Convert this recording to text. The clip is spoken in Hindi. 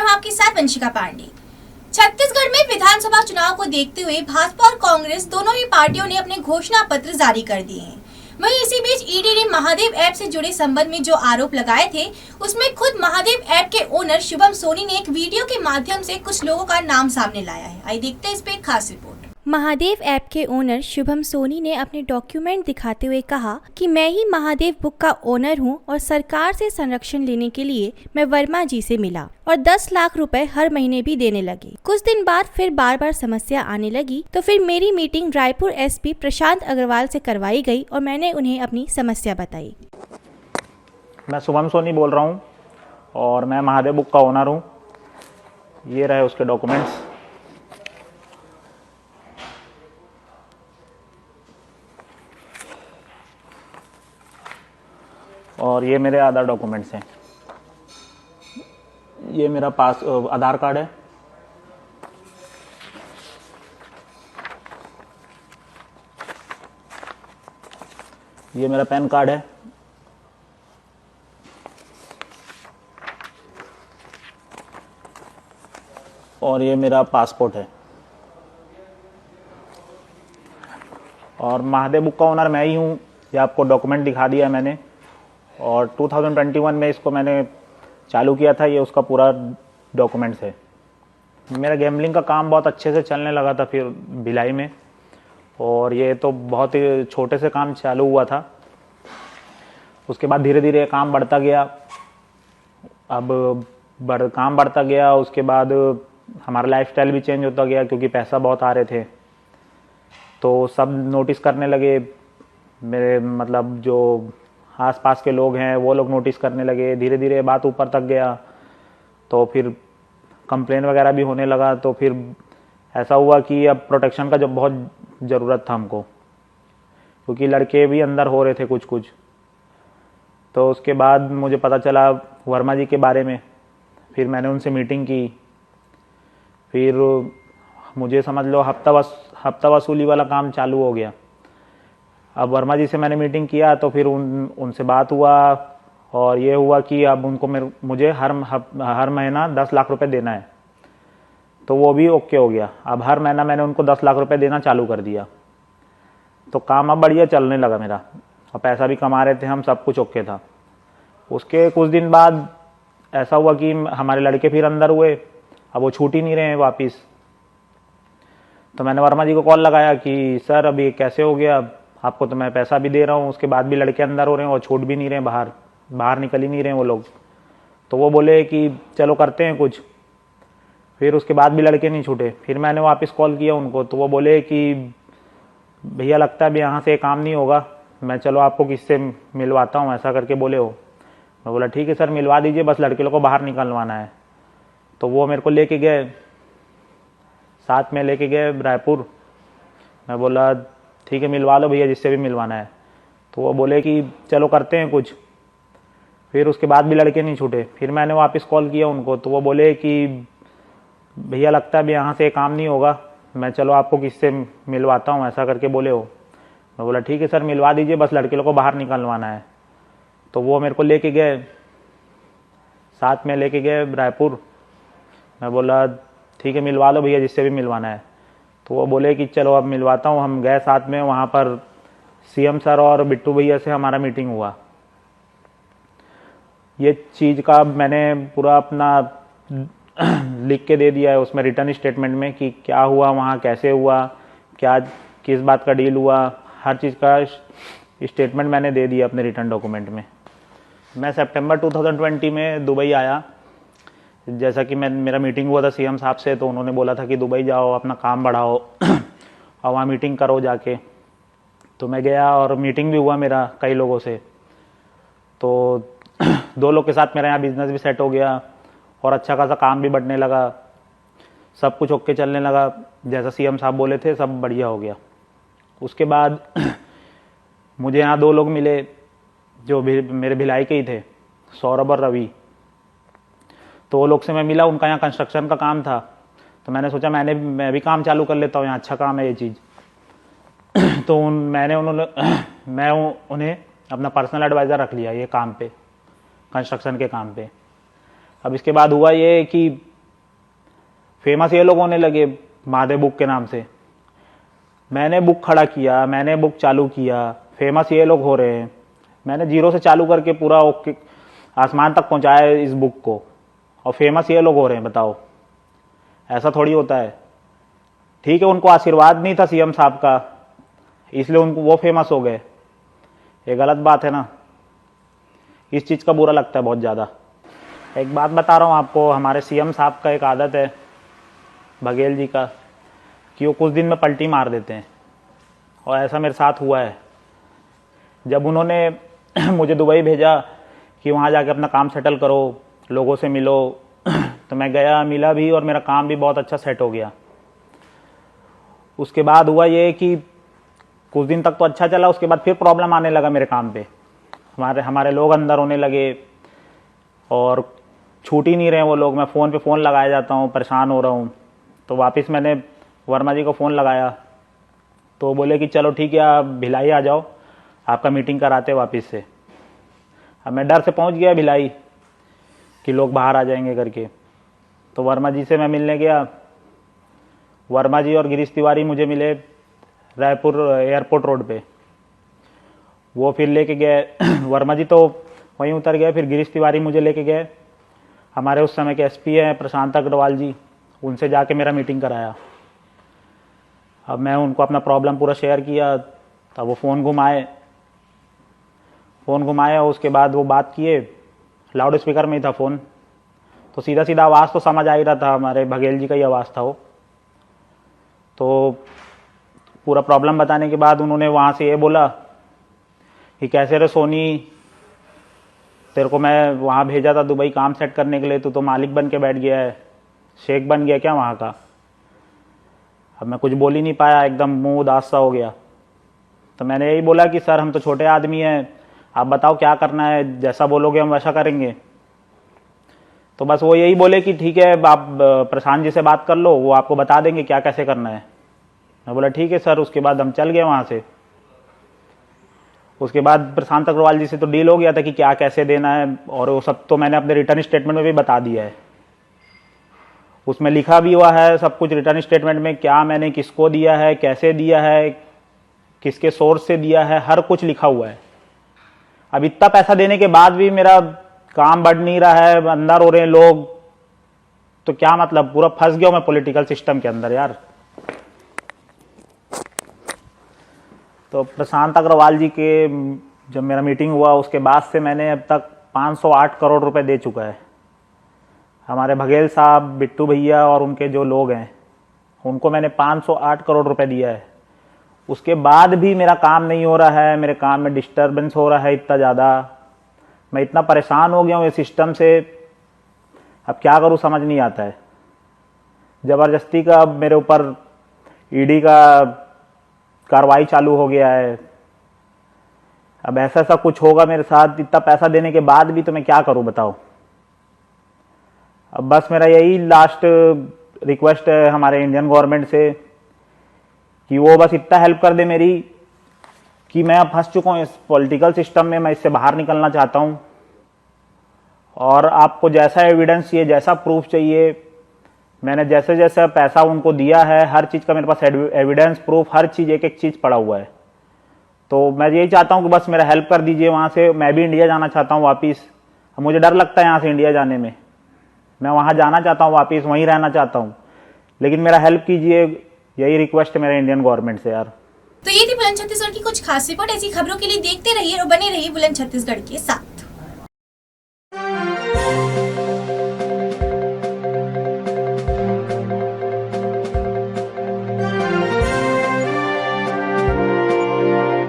मैं हूं आपके साथ वंशिका पांडे। छत्तीसगढ़ में विधानसभा चुनाव को देखते हुए भाजपा और कांग्रेस दोनों ही पार्टियों ने अपने घोषणा पत्र जारी कर दिए हैं। वहीं इसी बीच ईडी ने महादेव ऐप से जुड़े संबंध में जो आरोप लगाए थे, उसमें खुद महादेव ऐप के ओनर शुभम सोनी ने एक वीडियो के माध्यम से कुछ लोगों का नाम सामने लाया है। आइए देखते हैं इस पे एक खास रिपोर्ट। महादेव ऐप के ओनर शुभम सोनी ने अपने डॉक्यूमेंट दिखाते हुए कहा कि मैं ही महादेव बुक का ओनर हूं और सरकार से संरक्षण लेने के लिए मैं वर्मा जी से मिला और 10 लाख रुपए हर महीने भी देने लगे। कुछ दिन बाद फिर बार बार समस्या आने लगी तो फिर मेरी मीटिंग रायपुर एसपी प्रशांत अग्रवाल से करवाई गई और मैंने उन्हें अपनी समस्या बताई। मैं शुभम सोनी बोल रहा हूँ और मैं महादेव बुक का ओनर हूँ। ये रहे उसके डॉक्यूमेंट्स। और ये मेरे आधार डॉक्यूमेंट्स हैं। ये मेरा आधार कार्ड है। ये मेरा पैन कार्ड है। और ये मेरा पासपोर्ट है। और महादेव बुक का ओनर मैं ही हूँ। ये आपको डॉक्यूमेंट दिखा दिया है मैंने। और 2021 में इसको मैंने चालू किया था। ये उसका पूरा डॉक्यूमेंट्स है। मेरा गैम्बलिंग का काम बहुत अच्छे से चलने लगा था फिर भिलाई में। और ये तो बहुत ही छोटे से काम चालू हुआ था। उसके बाद धीरे धीरे काम बढ़ता गया। अब काम बढ़ता गया। उसके बाद हमारा लाइफस्टाइल भी चेंज होता गया क्योंकि पैसा बहुत आ रहे थे। तो सब नोटिस करने लगे। मेरे मतलब जो आसपास के लोग हैं वो लोग नोटिस करने लगे। धीरे धीरे बात ऊपर तक गया तो फिर कंप्लेन वगैरह भी होने लगा। तो फिर ऐसा हुआ कि अब प्रोटेक्शन का जब बहुत ज़रूरत था हमको, क्योंकि लड़के भी अंदर हो रहे थे कुछ कुछ। तो उसके बाद मुझे पता चला वर्मा जी के बारे में। फिर मैंने उनसे मीटिंग की। फिर मुझे समझ लो हफ्ता वसूली वाला काम चालू हो गया। अब वर्मा जी से मैंने मीटिंग किया तो फिर उनसे बात हुआ और ये हुआ कि अब उनको मुझे हर महीना 10 लाख रुपए देना है। तो वो भी ओके हो गया। अब हर महीना मैंने उनको 10 लाख रुपए देना चालू कर दिया। तो काम अब बढ़िया चलने लगा मेरा और पैसा भी कमा रहे थे हम, सब कुछ ओके था। उसके कुछ दिन बाद ऐसा हुआ कि हमारे लड़के फिर अंदर हुए। अब वो छूट ही नहीं रहे हैं वापिस। तो मैंने वर्मा जी को कॉल लगाया कि सर अभी कैसे हो गया, आपको तो मैं पैसा भी दे रहा हूँ, उसके बाद भी लड़के अंदर हो रहे हैं और छूट भी नहीं रहे, बाहर निकल ही नहीं रहे वो लोग। तो वो बोले कि चलो करते हैं कुछ। फिर उसके बाद भी लड़के नहीं छूटे। फिर मैंने वापस कॉल किया उनको तो वो बोले कि भैया लगता है अभी यहाँ से काम नहीं होगा, मैं चलो आपको किससे मिलवाता हूँ, ऐसा करके बोले हो। मैं बोला ठीक है सर मिलवा दीजिए, बस लड़के लोग को बाहर निकलवाना है। तो वो मेरे को लेके गए, साथ में लेके गए रायपुर। मैं बोला ठीक है मिलवा लो भैया जिससे भी मिलवाना है। तो वो बोले कि चलो करते हैं कुछ। फिर उसके बाद भी लड़के नहीं छूटे। फिर मैंने वापस कॉल किया उनको तो वो बोले कि भैया लगता है अभी यहाँ से काम नहीं होगा, मैं चलो आपको किससे मिलवाता हूँ, ऐसा करके बोले हो। मैं बोला ठीक है सर मिलवा दीजिए, बस लड़के लोग को बाहर निकलवाना है। तो वो मेरे को लेके गए, साथ में लेके गए रायपुर। मैं बोला ठीक है मिलवा लो भैया जिससे भी मिलवाना है। तो वो बोले कि चलो अब मिलवाता हूँ। हम गए साथ में, वहाँ पर सीएम सर और बिट्टू भैया से हमारा मीटिंग हुआ। ये चीज़ का मैंने पूरा अपना लिख के दे दिया है उसमें रिटर्न स्टेटमेंट में कि क्या हुआ वहाँ, कैसे हुआ, क्या किस बात का डील हुआ, हर चीज़ का स्टेटमेंट मैंने दे दिया अपने रिटर्न डॉक्यूमेंट में। मैं सितंबर 2020 में दुबई आया। जैसा कि मेरा मीटिंग हुआ था सीएम साहब से, तो उन्होंने बोला था कि दुबई जाओ, अपना काम बढ़ाओ और वहाँ मीटिंग करो जाके। तो मैं गया और मीटिंग भी हुआ मेरा कई लोगों से। तो 2 लोग के साथ मेरा यहाँ बिजनेस भी सेट हो गया और अच्छा खासा काम भी बढ़ने लगा, सब कुछ ओके चलने लगा। जैसा सीएम साहब बोले थे सब बढ़िया हो गया। उसके बाद मुझे यहाँ 2 लोग मिले जो मेरे भिलाई के ही थे, सौरभ और रवि। तो वो लोग से मैं मिला, उनका यहाँ कंस्ट्रक्शन का काम था। तो मैंने सोचा मैं भी काम चालू कर लेता हूँ, यहाँ अच्छा काम है ये चीज़। तो मैं उन्हें अपना पर्सनल एडवाइज़र रख लिया ये काम पे, कंस्ट्रक्शन के काम पे। अब इसके बाद हुआ ये कि फेमस ये लोग होने लगे महादेव बुक के नाम से। मैंने बुक खड़ा किया, मैंने बुक चालू किया, फेमस ये लोग हो रहे हैं। मैंने जीरो से चालू करके पूरा ओके आसमान तक पहुंचाया इस बुक को, और फेमस ये लोग हो रहे हैं। बताओ, ऐसा थोड़ी होता है। ठीक है, उनको आशीर्वाद नहीं था सीएम साहब का, इसलिए उनको वो फेमस हो गए। ये गलत बात है ना। इस चीज़ का बुरा लगता है बहुत ज़्यादा। एक बात बता रहा हूँ आपको, हमारे सीएम साहब का एक आदत है, बघेल जी का, कि वो कुछ दिन में पलटी मार देते हैं, और ऐसा मेरे साथ हुआ है। जब उन्होंने मुझे दुबई भेजा कि वहाँ जाके अपना काम सेटल करो, लोगों से मिलो, तो मैं गया, मिला भी, और मेरा काम भी बहुत अच्छा सेट हो गया। उसके बाद हुआ ये कि कुछ दिन तक तो अच्छा चला, उसके बाद फिर प्रॉब्लम आने लगा मेरे काम पे। हमारे लोग अंदर होने लगे और छूट ही नहीं रहे वो लोग। मैं फ़ोन पे फ़ोन लगाया जाता हूँ, परेशान हो रहा हूँ। तो वापस मैंने वर्मा जी को फ़ोन लगाया, तो बोले कि चलो ठीक है, आप भिलाई आ जाओ, आपका मीटिंग कराते वापस से। अब मैं डर से पहुँच गया भिलाई कि लोग बाहर आ जाएंगे करके। तो वर्मा जी से मैं मिलने गया। वर्मा जी और गिरीश तिवारी मुझे मिले रायपुर एयरपोर्ट रोड पे। वो फिर लेके गए वर्मा जी तो वहीं उतर गए, फिर गिरीश तिवारी मुझे लेके गए। हमारे उस समय के एसपी हैं प्रशांत अग्रवाल जी, उनसे जाके मेरा मीटिंग कराया। अब मैं उनको अपना प्रॉब्लम पूरा शेयर किया, तब वो फ़ोन घुमाया। उसके बाद वो बात किए, लाउड स्पीकर में ही था फ़ोन, तो सीधा सीधा आवाज़ तो समझ आ ही रहा था, हमारे बघेल जी का ही आवाज़ था वो। तो पूरा प्रॉब्लम बताने के बाद उन्होंने वहाँ से ये बोला कि कैसे रे सोनी, तेरे को मैं वहाँ भेजा था दुबई काम सेट करने के लिए, तू तो मालिक बन के बैठ गया है, शेख बन गया क्या वहाँ का। अब मैं कुछ बोल ही नहीं पाया, एकदम मुंह उदास सा हो गया। तो मैंने यही बोला कि सर, हम तो छोटे आदमी हैं, आप बताओ क्या करना है, जैसा बोलोगे हम वैसा करेंगे। तो बस वो यही बोले कि ठीक है, आप प्रशांत जी से बात कर लो, वो आपको बता देंगे क्या कैसे करना है। मैं बोला ठीक है सर। उसके बाद हम चल गए वहाँ से। उसके बाद प्रशांत अग्रवाल जी से तो डील हो गया था कि क्या कैसे देना है, और वो सब तो मैंने अपने रिटर्न स्टेटमेंट में भी बता दिया है। उसमें लिखा भी हुआ है सब कुछ रिटर्न स्टेटमेंट में, क्या मैंने किसको दिया है, कैसे दिया है, किसके सोर्स से दिया है, हर कुछ लिखा हुआ है। अब इतना पैसा देने के बाद भी मेरा काम बढ़ नहीं रहा है, अंदर हो रहे हैं लोग, तो क्या मतलब, पूरा फंस गया मैं पॉलिटिकल सिस्टम के अंदर यार। तो प्रशांत अग्रवाल जी के जब मेरा मीटिंग हुआ, उसके बाद से मैंने अब तक 508 करोड़ रुपए दे चुका है। हमारे बघेल साहब, बिट्टू भैया और उनके जो लोग हैं, उनको मैंने 508 करोड़ रुपए दिया है। उसके बाद भी मेरा काम नहीं हो रहा है, मेरे काम में डिस्टर्बेंस हो रहा है इतना ज़्यादा। मैं इतना परेशान हो गया हूँ इस सिस्टम से, अब क्या करूँ समझ नहीं आता है। ज़बरदस्ती का अब मेरे ऊपर ईडी का कार्रवाई चालू हो गया है। अब ऐसा कुछ होगा मेरे साथ, इतना पैसा देने के बाद भी, तो मैं क्या करूं बताओ। अब बस मेरा यही लास्ट रिक्वेस्ट है हमारे इंडियन गवर्नमेंट से कि वो बस इतना हेल्प कर दे मेरी, कि मैं अब फंस चुका हूँ इस पॉलिटिकल सिस्टम में, मैं इससे बाहर निकलना चाहता हूँ। और आपको जैसा एविडेंस चाहिए, जैसा प्रूफ चाहिए, मैंने जैसे जैसे पैसा उनको दिया है, हर चीज़ का मेरे पास एविडेंस, प्रूफ, हर चीज़, एक एक चीज़ पड़ा हुआ है। तो मैं यही चाहता हूँ कि बस मेरा हेल्प कर दीजिए वहाँ से। मैं भी इंडिया जाना चाहता हूँ वापस। मुझे डर लगता है यहाँ से इंडिया जाने में। मैं वहाँ जाना चाहता हूँ वापस, वहीं रहना चाहता हूँ, लेकिन मेरा हेल्प कीजिए, यही रिक्वेस्ट है मेरे इंडियन गवर्नमेंट से यार। तो ये थी बुलंद छत्तीसगढ़ की कुछ खास रिपोर्ट। ऐसी खबरों के लिए देखते रहिए और बने रहिए बुलंद छत्तीसगढ़ के साथ।